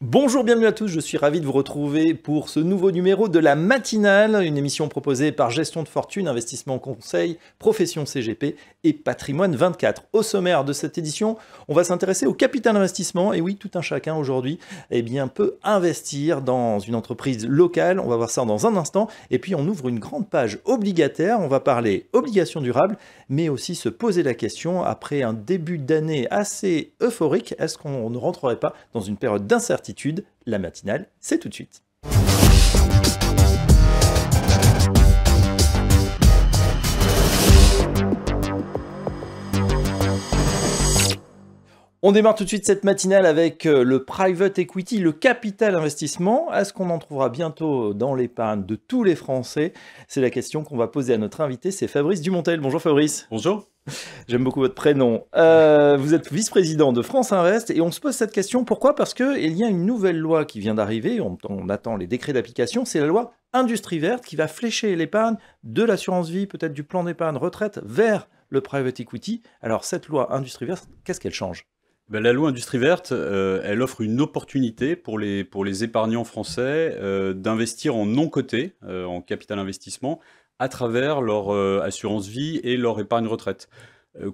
Bonjour, bienvenue à tous, je suis ravi de vous retrouver pour ce nouveau numéro de la matinale, une émission proposée par Gestion de Fortune, Investissement Conseil, Profession CGP et Patrimoine 24. Au sommaire de cette édition, on va s'intéresser au capital investissement, et oui, tout un chacun aujourd'hui peut investir dans une entreprise locale, on va voir ça dans un instant, et puis on ouvre une grande page obligataire, on va parler obligations durables, mais aussi se poser la question, après un début d'année assez euphorique, est-ce qu'on ne rentrerait pas dans une période d'incertitude? La matinale, c'est tout de suite. On démarre tout de suite cette matinale avec le private equity, le capital investissement. Est-ce qu'on en trouvera bientôt dans l'épargne de tous les Français? C'est la question qu'on va poser à notre invité, c'est Fabrice Dumontel. Bonjour Fabrice. Bonjour. J'aime beaucoup votre prénom. Vous êtes vice-président de France Invest et on se pose cette question. Pourquoi? Parce qu'il y a une nouvelle loi qui vient d'arriver, on attend les décrets d'application, c'est la loi Industrie Verte qui va flécher l'épargne de l'assurance vie, peut-être du plan d'épargne retraite, vers le private equity. Alors cette loi Industrie Verte, qu'est-ce qu'elle change? La loi Industrie Verte, elle offre une opportunité pour les épargnants français d'investir en non coté, en capital investissement, à travers leur assurance vie et leur épargne retraite.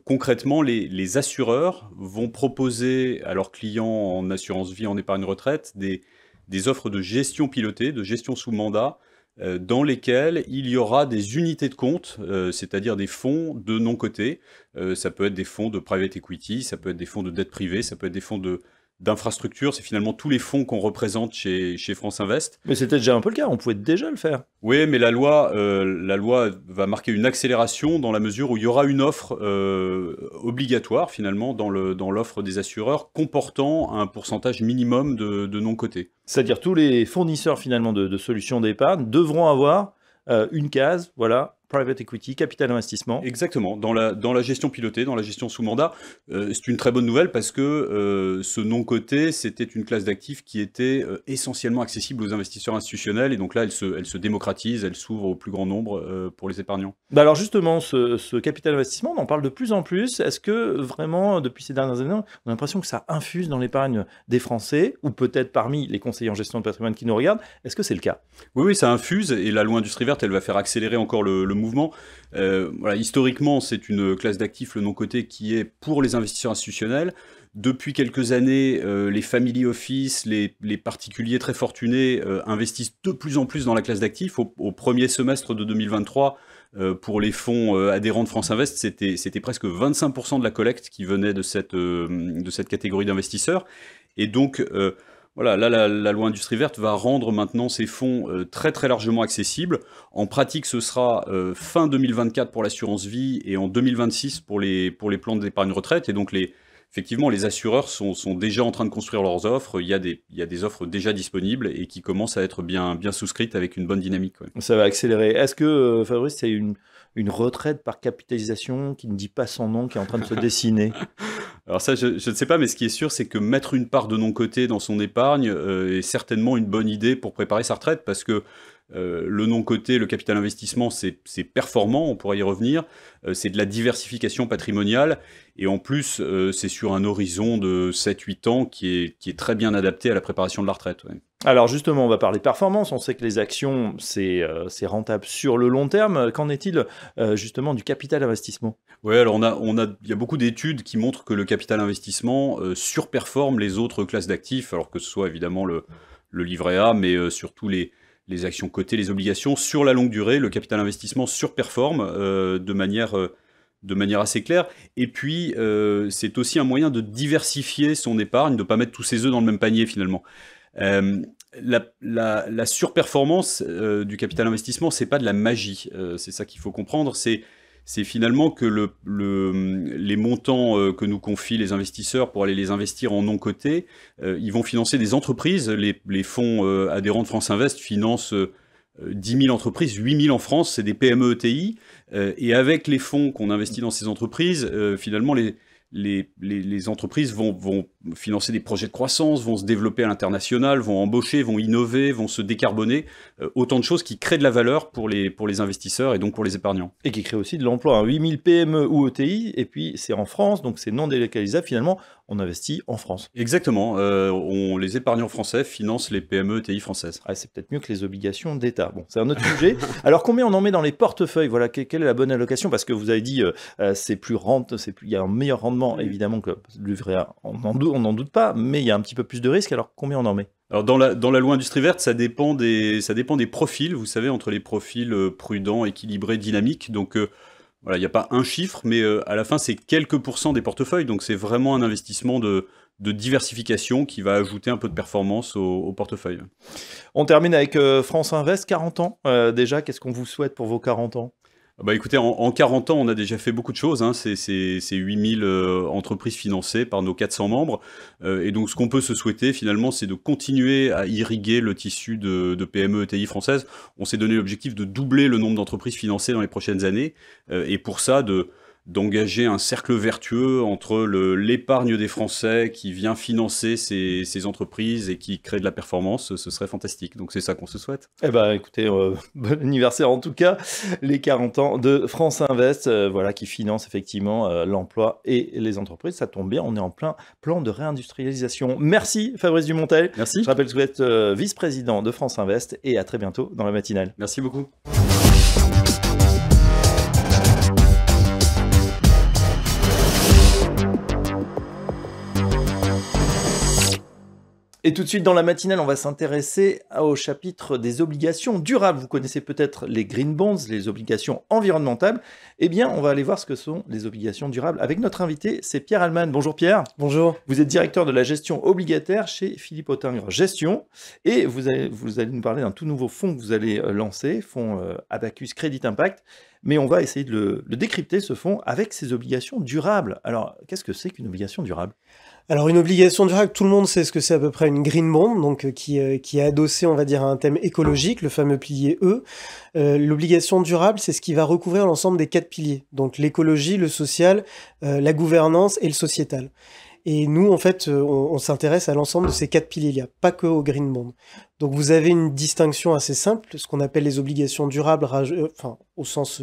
Concrètement, les assureurs vont proposer à leurs clients en assurance vie, en épargne retraite, des offres de gestion pilotée, de gestion sous mandat, dans lesquelles il y aura des unités de compte, c'est-à-dire des fonds de non cotés. Ça peut être des fonds de private equity, ça peut être des fonds de dette privée, ça peut être des fonds d'infrastructure. C'est finalement tous les fonds qu'on représente chez France Invest. Mais c'était déjà un peu le cas, on pouvait déjà le faire. Oui, mais la loi va marquer une accélération dans la mesure où il y aura une offre obligatoire finalement dans l'offre des assureurs comportant un pourcentage minimum de non-cotés. C'est-à-dire tous les fournisseurs finalement de solutions d'épargne devront avoir une case, voilà, private equity, capital investissement. Exactement, dans la gestion pilotée, dans la gestion sous mandat, c'est une très bonne nouvelle parce que ce non-coté, c'était une classe d'actifs qui était essentiellement accessible aux investisseurs institutionnels, et donc là, elle se démocratise, elle s'ouvre au plus grand nombre pour les épargnants. Alors justement, ce capital investissement, on en parle de plus en plus. Est-ce que vraiment, depuis ces dernières années, on a l'impression que ça infuse dans l'épargne des Français, ou peut-être parmi les conseillers en gestion de patrimoine qui nous regardent? Est-ce que c'est le cas? Oui, ça infuse, et la loi Industrie Verte, elle va faire accélérer encore le mouvement. Voilà, historiquement, c'est une classe d'actifs, le non-coté, qui est pour les investisseurs institutionnels. Depuis quelques années, les family office, les particuliers très fortunés investissent de plus en plus dans la classe d'actifs. Au premier semestre de 2023, pour les fonds adhérents de France Invest, c'était presque 25% de la collecte qui venait de cette catégorie d'investisseurs. Et donc, voilà, là, la loi Industrie Verte va rendre maintenant ces fonds très très largement accessibles. En pratique, ce sera fin 2024 pour l'assurance vie et en 2026 pour les plans d'épargne retraite. Et donc, effectivement, les assureurs sont déjà en train de construire leurs offres. Il y a des offres déjà disponibles et qui commencent à être bien souscrites avec une bonne dynamique. Ouais. Ça va accélérer. Est-ce que, Fabrice, c'est une retraite par capitalisation qui ne dit pas son nom, qui est en train de se dessiner? Alors ça, je ne sais pas, mais ce qui est sûr, c'est que mettre une part de non-coté dans son épargne est certainement une bonne idée pour préparer sa retraite, parce que le non-coté, le capital investissement, c'est performant, on pourra y revenir, c'est de la diversification patrimoniale, et en plus, c'est sur un horizon de 7-8 ans qui est très bien adapté à la préparation de la retraite. Ouais. Alors justement, on va parler performance. On sait que les actions, c'est rentable sur le long terme. Qu'en est-il justement du capital investissement? Oui, alors il y a beaucoup d'études qui montrent que le capital investissement surperforme les autres classes d'actifs, alors que ce soit évidemment le livret A, mais surtout les actions cotées, les obligations. Sur la longue durée, le capital investissement surperforme de manière assez claire. Et puis, c'est aussi un moyen de diversifier son épargne, de ne pas mettre tous ses œufs dans le même panier finalement. La surperformance du capital investissement, c'est pas de la magie. C'est ça qu'il faut comprendre. C'est finalement que les montants que nous confient les investisseurs pour aller les investir en non coté, ils vont financer des entreprises. Les fonds adhérents de France Invest financent 10 000 entreprises, 8 000 en France, c'est des PME ETI. Et avec les fonds qu'on investit dans ces entreprises, finalement, les entreprises vont financer des projets de croissance, vont se développer à l'international, vont embaucher, vont innover, vont se décarboner. Autant de choses qui créent de la valeur pour les investisseurs et donc pour les épargnants. Et qui créent aussi de l'emploi. 8000 PME ou ETI, et puis c'est en France, donc c'est non délocalisable. Finalement, on investit en France. Exactement. Les épargnants français financent les PME ETI françaises. Ah, c'est peut-être mieux que les obligations d'État. Bon, c'est un autre sujet. Alors, combien on en met dans les portefeuilles? Voilà, quelle est la bonne allocation? Parce que vous avez dit, c'est plus rente, il y a un meilleur rendement, évidemment, que le livret A. On n'en doute pas, mais il y a un petit peu plus de risque. Alors, combien on en met? Alors dans la loi industrie verte, ça dépend des profils, vous savez, entre les profils prudents, équilibrés, dynamiques. Donc voilà, il n'y a pas un chiffre, mais à la fin, c'est quelques pourcents des portefeuilles. Donc c'est vraiment un investissement de diversification qui va ajouter un peu de performance au portefeuille. On termine avec France Invest, 40 ans. Déjà, qu'est-ce qu'on vous souhaite pour vos 40 ans? Bah écoutez, en 40 ans, on a déjà fait beaucoup de choses. Hein. C'est 8000 entreprises financées par nos 400 membres. Et donc, ce qu'on peut se souhaiter, finalement, c'est de continuer à irriguer le tissu de PME ETI françaises. On s'est donné l'objectif de doubler le nombre d'entreprises financées dans les prochaines années. Et pour ça, d'engager un cercle vertueux entre l'épargne des Français qui vient financer ces entreprises et qui crée de la performance, ce serait fantastique. Donc c'est ça qu'on se souhaite. Eh ben, écoutez, bon anniversaire en tout cas, les 40 ans de France Invest, voilà, qui finance effectivement l'emploi et les entreprises. Ça tombe bien, on est en plein plan de réindustrialisation. Merci Fabrice Dumontel. Merci. Je rappelle que vous êtes vice-président de France Invest et à très bientôt dans la matinale. Merci beaucoup. Et tout de suite dans la matinale, on va s'intéresser au chapitre des obligations durables. Vous connaissez peut-être les green bonds, les obligations environnementales. Eh bien, on va aller voir ce que sont les obligations durables avec notre invité, c'est Pierre Allman. Bonjour Pierre. Bonjour. Vous êtes directeur de la gestion obligataire chez Philippe Autingre Gestion et vous allez nous parler d'un tout nouveau fonds que vous allez lancer, fonds Abacus Crédit Impact. Mais on va essayer de le décrypter, ce fonds, avec ses obligations durables. Alors, qu'est-ce que c'est qu'une obligation durable ? Alors une obligation durable, tout le monde sait ce que c'est à peu près une green bond, donc qui est adossée, on va dire, à un thème écologique, le fameux pilier E. L'obligation durable, c'est ce qui va recouvrir l'ensemble des 4 piliers, donc l'écologie, le social, la gouvernance et le sociétal. Et nous, en fait, on s'intéresse à l'ensemble de ces 4 piliers. Il n'y a pas que au green bond. Donc vous avez une distinction assez simple, ce qu'on appelle les obligations durables, au sens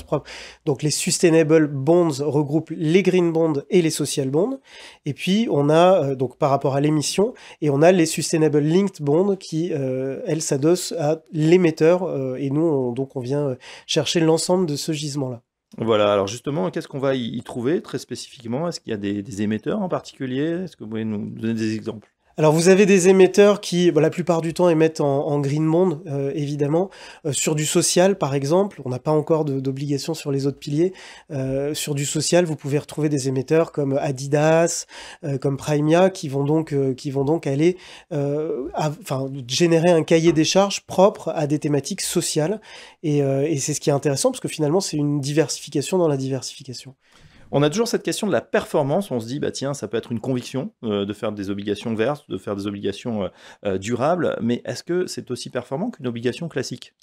propre. Donc les sustainable bonds regroupent les green bonds et les social bonds. Et puis on a, donc par rapport à l'émission, et on a les sustainable linked bonds qui, elles, s'adossent à l'émetteur. Et nous, on vient chercher l'ensemble de ce gisement-là. Voilà, alors justement, qu'est-ce qu'on va y trouver très spécifiquement? Est-ce qu'il y a des émetteurs en particulier? Est-ce que vous pouvez nous donner des exemples? Alors vous avez des émetteurs qui, la plupart du temps, émettent en green bond, évidemment. Sur du social, par exemple, on n'a pas encore d'obligation sur les autres piliers. Sur du social, vous pouvez retrouver des émetteurs comme Adidas, comme Primea, qui vont donc aller générer un cahier des charges propre à des thématiques sociales. Et c'est ce qui est intéressant, parce que finalement, c'est une diversification dans la diversification. On a toujours cette question de la performance. On se dit, tiens, ça peut être une conviction de faire des obligations vertes, de faire des obligations durables, mais est-ce que c'est aussi performant qu'une obligation classique?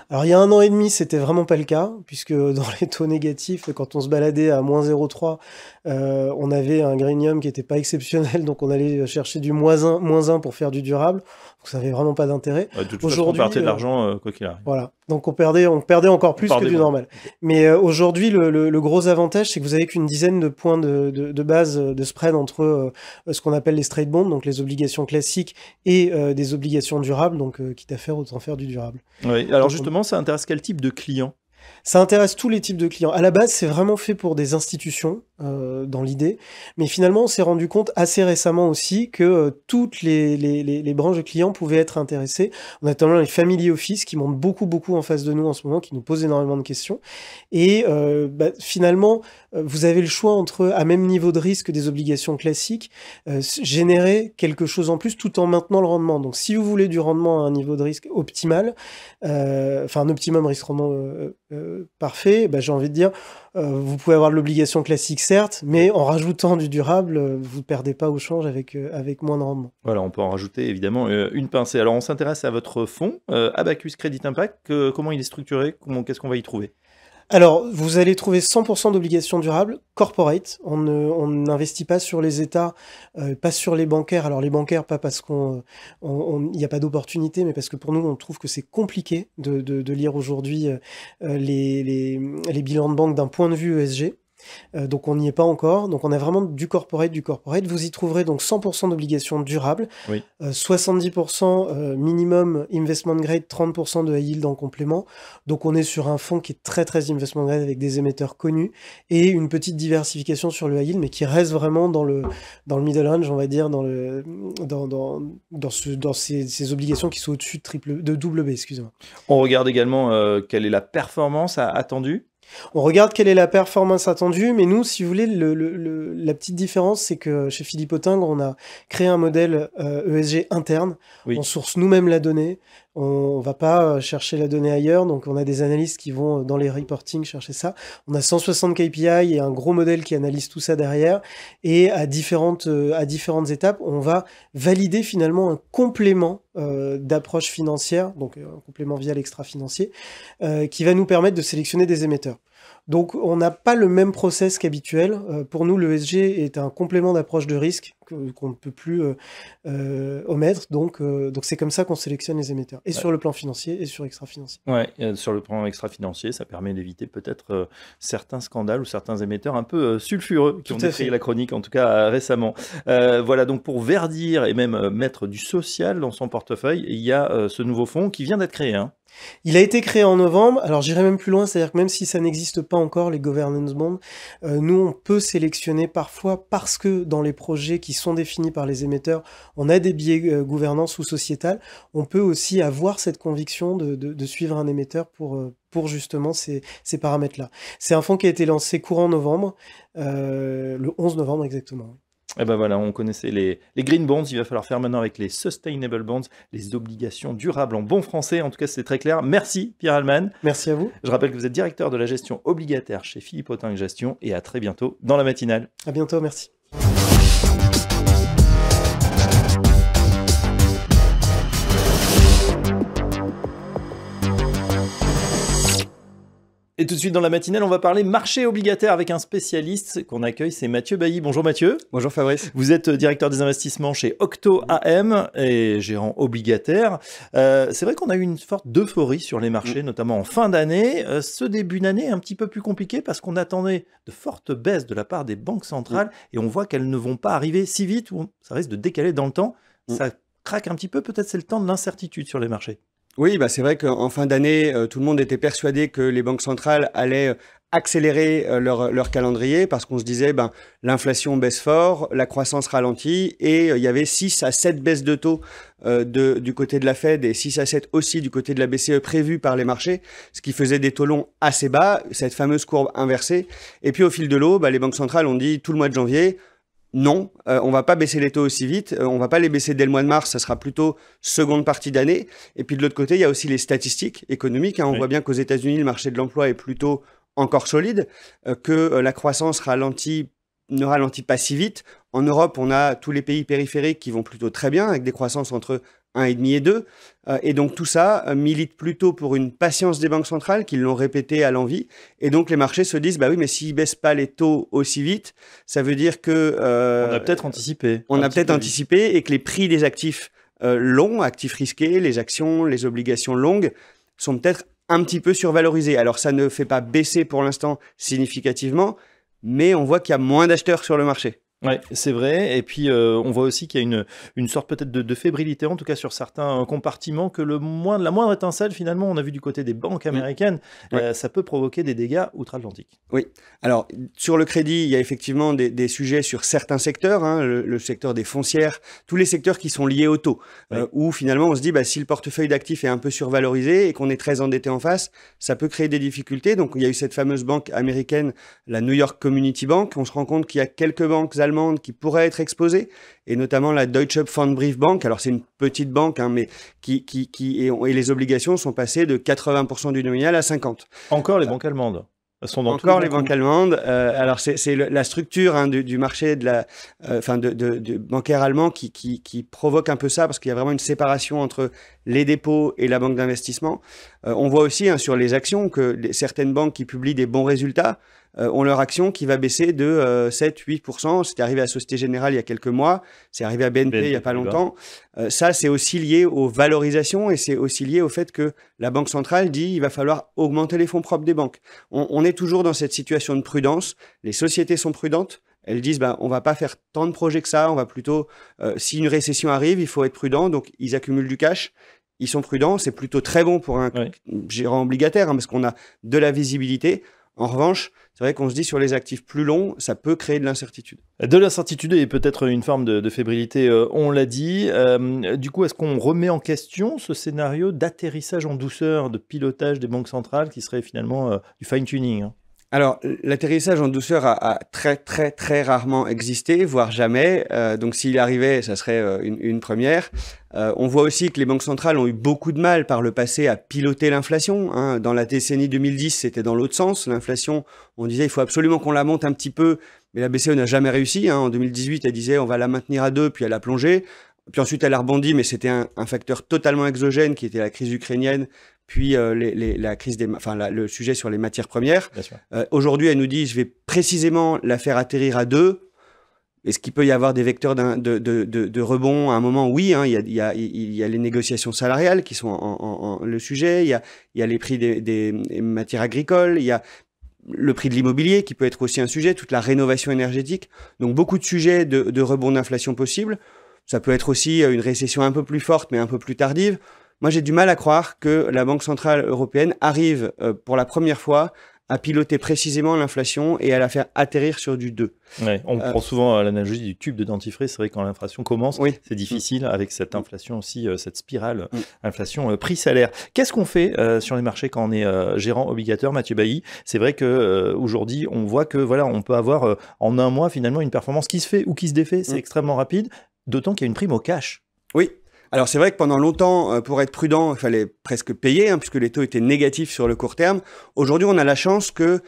Alors il y a 1 an et demi, c'était vraiment pas le cas, puisque dans les taux négatifs, quand on se baladait à moins 0,3, on avait un greenium qui n'était pas exceptionnel, donc on allait chercher du moins 1 pour faire du durable. Donc ça n'avait vraiment pas d'intérêt. De toute façon, on perdait de l'argent quoi qu'il arrive. Voilà, donc on perdait encore plus que du normal. Mais aujourd'hui, le gros avantage, c'est que vous avez qu'une dizaine de points de base de spread entre ce qu'on appelle les straight bonds, donc les obligations classiques, et des obligations durables, donc quitte à faire, autant faire du durable. Oui, alors donc, justement, ça intéresse quel type de clients? Ça intéresse tous les types de clients. À la base, c'est vraiment fait pour des institutions, dans l'idée. Mais finalement, on s'est rendu compte assez récemment aussi que toutes les branches de clients pouvaient être intéressées. On a notamment les family office qui montent beaucoup en face de nous en ce moment, qui nous posent énormément de questions. Et finalement, vous avez le choix entre, à même niveau de risque des obligations classiques, générer quelque chose en plus tout en maintenant le rendement. Donc si vous voulez du rendement à un niveau de risque optimal, un optimum risque-rendement parfait, j'ai envie de dire, vous pouvez avoir de l'obligation classique certes, mais en rajoutant du durable, vous ne perdez pas au change avec moins de rendement. Voilà, on peut en rajouter évidemment une pincée. Alors on s'intéresse à votre fonds, Abacus Crédit Impact. Comment il est structuré? Qu'est-ce qu'on va y trouver? Alors, vous allez trouver 100% d'obligations durables, corporate. On n'investit pas sur les États, pas sur les bancaires. Alors, les bancaires, pas parce qu'il n'y a pas d'opportunité, mais parce que pour nous, on trouve que c'est compliqué de lire aujourd'hui les bilans de banque d'un point de vue ESG. Donc on n'y est pas encore, donc on a vraiment du corporate. Vous y trouverez donc 100% d'obligations durables, Oui. 70% minimum investment grade, 30% de high yield en complément. Donc on est sur un fonds qui est très très investment grade avec des émetteurs connus et une petite diversification sur le high yield, mais qui reste vraiment dans le middle range, on va dire, dans ces obligations qui sont au-dessus de double B, excusez-moi. On regarde également quelle est la performance attendue. On regarde quelle est la performance attendue, mais nous, si vous voulez, la petite différence, c'est que chez Philippe Autingre, on a créé un modèle ESG interne. Oui. On source nous-mêmes la donnée. On va pas chercher la donnée ailleurs, donc on a des analystes qui vont dans les reporting chercher ça. On a 160 KPI et un gros modèle qui analyse tout ça derrière. Et à différentes étapes, on va valider finalement un complément d'approche financière, donc un complément via l'extra-financier, qui va nous permettre de sélectionner des émetteurs. Donc, on n'a pas le même process qu'habituel. Pour nous, l'ESG est un complément d'approche de risque qu'on ne peut plus omettre. Donc c'est comme ça qu'on sélectionne les émetteurs, et sur le plan financier et sur extra-financier. Ouais, sur le plan extra-financier, ça permet d'éviter peut-être certains scandales ou certains émetteurs un peu sulfureux qui ont décrié la chronique, en tout cas récemment. Voilà, donc pour verdir et même mettre du social dans son portefeuille, il y a ce nouveau fonds qui vient d'être créé. Il a été créé en novembre. Alors j'irai même plus loin, c'est-à-dire que même si ça n'existe pas encore, les governance bonds, nous on peut sélectionner parfois, parce que dans les projets qui sont définis par les émetteurs, on a des biais gouvernance ou sociétal, on peut aussi avoir cette conviction de suivre un émetteur pour justement ces paramètres-là. C'est un fonds qui a été lancé courant novembre, le 11 novembre exactement. Et ben voilà, on connaissait les green bonds, il va falloir faire maintenant avec les sustainable bonds, les obligations durables en bon français. En tout cas, c'est très clair. Merci Pierre Allman. Merci à vous. Je rappelle que vous êtes directeur de la gestion obligataire chez Philippe Autingre Gestion, et à très bientôt dans la matinale. À bientôt, merci. Et tout de suite dans la matinale, on va parler marché obligataire avec un spécialiste qu'on accueille, c'est Mathieu Bailly. Bonjour Mathieu. Bonjour Fabrice. Vous êtes directeur des investissements chez Octo AM et gérant obligataire. C'est vrai qu'on a eu une forte euphorie sur les marchés, notamment en fin d'année. Ce début d'année est un petit peu plus compliqué parce qu'on attendait de fortes baisses de la part des banques centrales et on voit qu'elles ne vont pas arriver si vite ou ça risque de décaler dans le temps. Ça craque un petit peu, peut-être c'est le temps de l'incertitude sur les marchés. Oui, c'est vrai qu'en fin d'année, tout le monde était persuadé que les banques centrales allaient accélérer leur calendrier parce qu'on se disait l'inflation baisse fort, la croissance ralentit et il y avait 6 à 7 baisses de taux du côté de la Fed et 6 à 7 aussi du côté de la BCE prévues par les marchés, ce qui faisait des taux longs assez bas, cette fameuse courbe inversée. Et puis au fil de l'eau, les banques centrales ont dit tout le mois de janvier, non, on va pas baisser les taux aussi vite, on va pas les baisser dès le mois de mars, ça sera plutôt seconde partie d'année. Et puis de l'autre côté, il y a aussi les statistiques économiques. On voit bien qu'aux États-Unis, le marché de l'emploi est plutôt encore solide, que la croissance ne ralentit pas si vite. En Europe, on a tous les pays périphériques qui vont plutôt très bien, avec des croissances entre 1,5 et 2. Et donc tout ça milite plutôt pour une patience des banques centrales qui l'ont répété à l'envi. Et donc les marchés se disent, oui, mais s'ils ne baissent pas les taux aussi vite, ça veut dire que... on a peut-être anticipé. On a peut-être anticipé et que les prix des actifs longs, actifs risqués, les actions, les obligations longues, sont peut-être un petit peu survalorisés. Alors ça ne fait pas baisser pour l'instant significativement, mais on voit qu'il y a moins d'acheteurs sur le marché. Oui, c'est vrai. Et puis, on voit aussi qu'il y a une sorte peut-être de fébrilité, en tout cas sur certains compartiments, que la moindre étincelle, finalement, on a vu du côté des banques américaines, ça peut provoquer des dégâts outre-Atlantique. Oui. Alors, sur le crédit, il y a effectivement des sujets sur certains secteurs, le secteur des foncières, tous les secteurs qui sont liés au taux, où finalement, on se dit, si le portefeuille d'actifs est un peu survalorisé et qu'on est très endetté en face, ça peut créer des difficultés. Donc, il y a eu cette fameuse banque américaine, la New York Community Bank. On se rend compte qu'il y a quelques banques allemandes qui pourraient être exposées, et notamment la Deutsche Pfandbriefbank. Alors c'est une petite banque, mais et les obligations sont passées de 80% du nominal à 50%. Encore les banques allemandes. sont dans encore les banques allemandes. Alors c'est la structure du marché de bancaire allemand qui provoque un peu ça, parce qu'il y a vraiment une séparation entre les dépôts et la banque d'investissement. On voit aussi sur les actions que certaines banques qui publient des bons résultats ont leur action qui va baisser de 7-8%. C'était arrivé à Société Générale il y a quelques mois, c'est arrivé à BNP il n'y a pas longtemps. Ça, c'est aussi lié aux valorisations et c'est aussi lié au fait que la Banque centrale dit qu'il va falloir augmenter les fonds propres des banques. On est toujours dans cette situation de prudence. Les sociétés sont prudentes. Elles disent on va pas faire tant de projets que ça, on va plutôt, si une récession arrive, il faut être prudent. Donc, ils accumulent du cash. Ils sont prudents. C'est plutôt très bon pour un gérant obligataire parce qu'on a de la visibilité. En revanche, c'est vrai qu'on se dit sur les actifs plus longs, ça peut créer de l'incertitude. De l'incertitude et peut-être une forme de fébrilité, on l'a dit. Du coup, est-ce qu'on remet en question ce scénario d'atterrissage en douceur, de pilotage des banques centrales qui serait finalement du fine-tuning, Alors, l'atterrissage en douceur a très, très, très rarement existé, voire jamais. Donc, s'il arrivait, ça serait une première. On voit aussi que les banques centrales ont eu beaucoup de mal par le passé à piloter l'inflation. Dans la décennie 2010, c'était dans l'autre sens. L'inflation, on disait il faut absolument qu'on la monte un petit peu, mais la BCE n'a jamais réussi. En 2018, elle disait on va la maintenir à 2, puis elle a plongé. Puis ensuite, elle a rebondi, mais c'était un facteur totalement exogène qui était la crise ukrainienne. Puis la crise le sujet sur les matières premières. Aujourd'hui, elle nous dit je vais précisément la faire atterrir à 2. Est-ce qu'il peut y avoir des vecteurs de rebond à un moment? Oui, il y a les négociations salariales qui sont le sujet. Il y a les prix des matières agricoles. Il y a le prix de l'immobilier qui peut être aussi un sujet. Toute la rénovation énergétique. Donc beaucoup de sujets de rebond d'inflation possible. Ça peut être aussi une récession un peu plus forte, mais un peu plus tardive. Moi, j'ai du mal à croire que la Banque centrale européenne arrive pour la première fois à piloter précisément l'inflation et à la faire atterrir sur du 2. Ouais, on prend souvent l'analogie du tube de dentifrice. C'est vrai que quand l'inflation commence, c'est difficile avec cette inflation aussi, cette spirale inflation prix-salaire. Qu'est-ce qu'on fait sur les marchés quand on est gérant obligateur, Mathieu Bailly? C'est vrai qu'aujourd'hui, on voit que on peut avoir en un mois finalement une performance qui se fait ou qui se défait. C'est extrêmement rapide, d'autant qu'il y a une prime au cash. Oui. Alors c'est vrai que pendant longtemps, pour être prudent, il fallait presque payer, puisque les taux étaient négatifs sur le court terme. Aujourd'hui, on a la chance que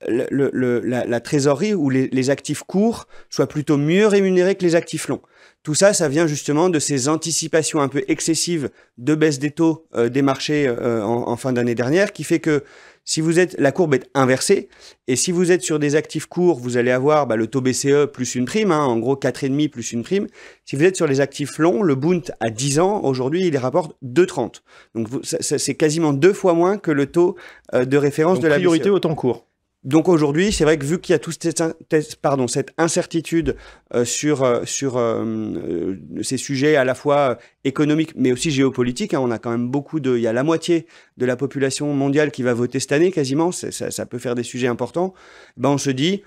la trésorerie ou les actifs courts soient plutôt mieux rémunérés que les actifs longs. Tout ça, ça vient justement de ces anticipations un peu excessives de baisse des taux des marchés en fin d'année dernière, qui fait que si la courbe est inversée, et si vous êtes sur des actifs courts, vous allez avoir le taux BCE plus une prime, en gros 4,5 plus une prime. Si vous êtes sur les actifs longs, le Bund à 10 ans, aujourd'hui, il rapporte 2,30. Donc c'est quasiment 2 fois moins que le taux de référence de la BCE. Priorité au temps court. Donc aujourd'hui, c'est vrai que vu qu'il y a toute cette incertitude sur ces sujets à la fois économiques mais aussi géopolitiques, on a quand même il y a la moitié de la population mondiale qui va voter cette année quasiment, ça peut faire des sujets importants. On se dit,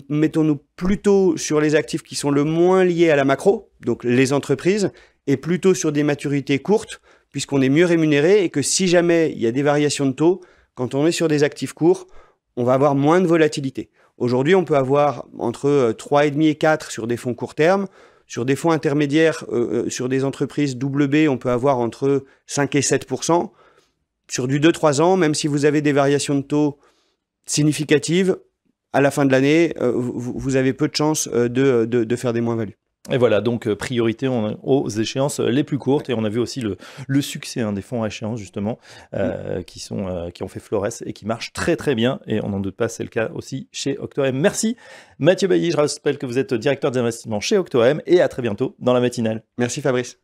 mettons-nous plutôt sur les actifs qui sont le moins liés à la macro, donc les entreprises, et plutôt sur des maturités courtes, puisqu'on est mieux rémunéré et que si jamais il y a des variations de taux, quand on est sur des actifs courts, on va avoir moins de volatilité. Aujourd'hui, on peut avoir entre 3,5 et 4 sur des fonds court terme. Sur des fonds intermédiaires, sur des entreprises double B, on peut avoir entre 5 et 7%. Sur du 2-3 ans, même si vous avez des variations de taux significatives, à la fin de l'année, vous avez peu de chances de faire des moins-values. Et voilà, donc priorité aux échéances les plus courtes. Et on a vu aussi le succès des fonds à échéance, justement, qui ont fait florès et qui marchent très très bien. Et on n'en doute pas, c'est le cas aussi chez Octo-M. Merci Mathieu Bailly, je rappelle que vous êtes directeur d'investissement chez Octo-M et à très bientôt dans la matinale. Merci Fabrice.